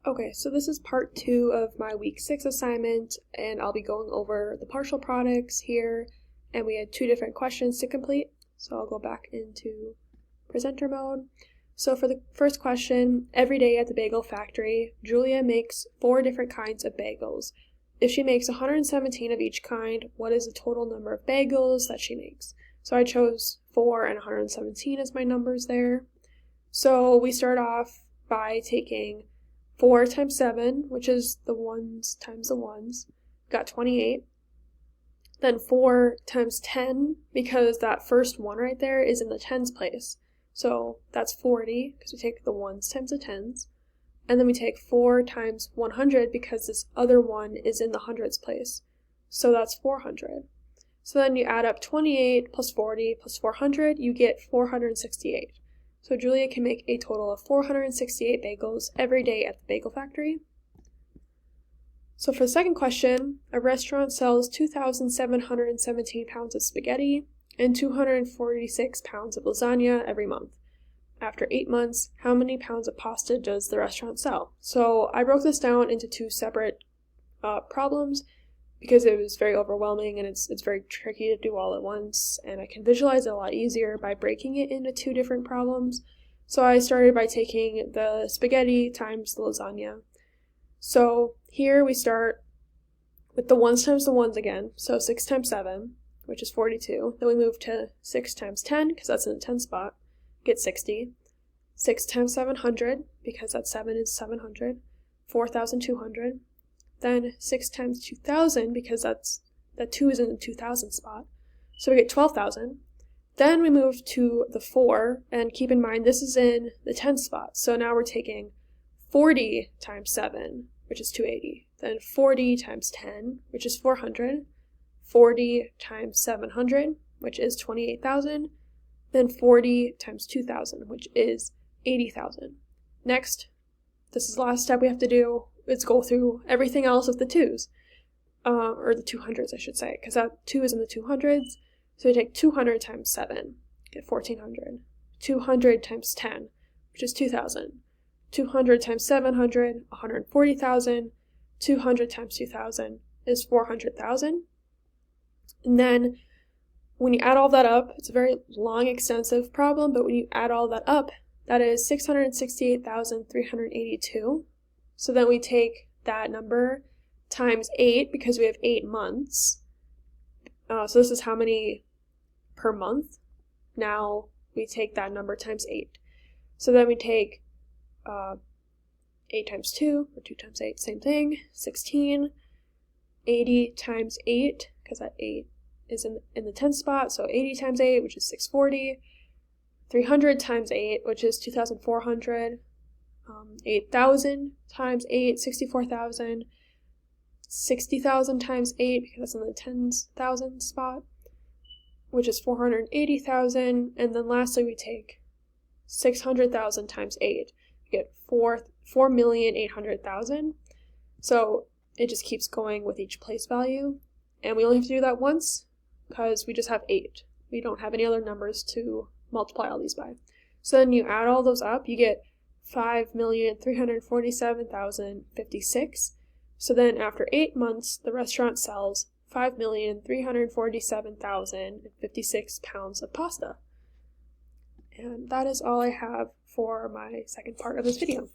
Okay, so this is part 2 of my week 6 assignment, and I'll be going over the partial products here, and we had 2 different questions to complete, so I'll go back into presenter mode. So for the first question, every day at the bagel factory, Julia makes 4 different kinds of bagels. If she makes 117 of each kind, what is the total number of bagels that she makes? So I chose 4 and 117 as my numbers there. So we start off by taking 4 times 7, which is the ones times the ones, got 28. Then 4 times 10, because that first one right there is in the tens place. So that's 40, because we take the ones times the tens. And then we take 4 times 100, because this other one is in the hundreds place. So that's 400. So then you add up 28 plus 40 plus 400, you get 468. So Julia can make a total of 468 bagels every day at the bagel factory. So for the second question, a restaurant sells 2,717 pounds of spaghetti and 246 pounds of lasagna every month. After 8 months, how many pounds of pasta does the restaurant sell? So I broke this down into 2 separate problems because it was very overwhelming and it's very tricky to do all at once, and I can visualize it a lot easier by breaking it into 2 different problems. So I started by taking the spaghetti times the lasagna. So here we start with the ones times the ones again, so 6 times 7, which is 42. Then we move to 6 times 10, because that's in the 10 spot, get 60. 6 times 700, because that 7 is 700, 4,200. Then 6 times 2,000, because that 2 is in the 2,000 spot, so we get 12,000. Then we move to the 4, and keep in mind this is in the 10 spot, so now we're taking 40 times 7, which is 280. Then 40 times 10, which is 400. 40 times 700, which is 28,000. Then 40 times 2,000, which is 80,000. Next, this is the last step we have to do. Let's go through everything else with the 2s, or the 200s I should say, because that 2 is in the 200s, so we take 200 times 7, get 1,400, 200 times 10, which is 2,000, 200 times 700, 140,000, 200 times 2,000 is 400,000, and then when you add all that up, it's a very long, extensive problem, but when you add all that up, that is 668,382. So then we take that number times 8, because we have 8 months. So this is how many per month. Now we take that number times 8. So then we take 8 times 2, or 2 times 8, same thing, 16. 80 times 8, because that 8 is in the 10 spot, so 80 times 8, which is 640. 300 times 8, which is 2,400. 8,000 times 8, 64,000. 60,000 times 8, because that's in the 10,000 spot, which is 480,000. And then lastly, we take 600,000 times 8. We get 4,800,000. So it just keeps going with each place value. And we only have to do that once, because we just have 8. We don't have any other numbers to multiply all these by. So then you add all those up, you get 5,347,056. So then after 8 months, the restaurant sells 5,347,056 pounds of pasta. And that is all I have for my second part of this video.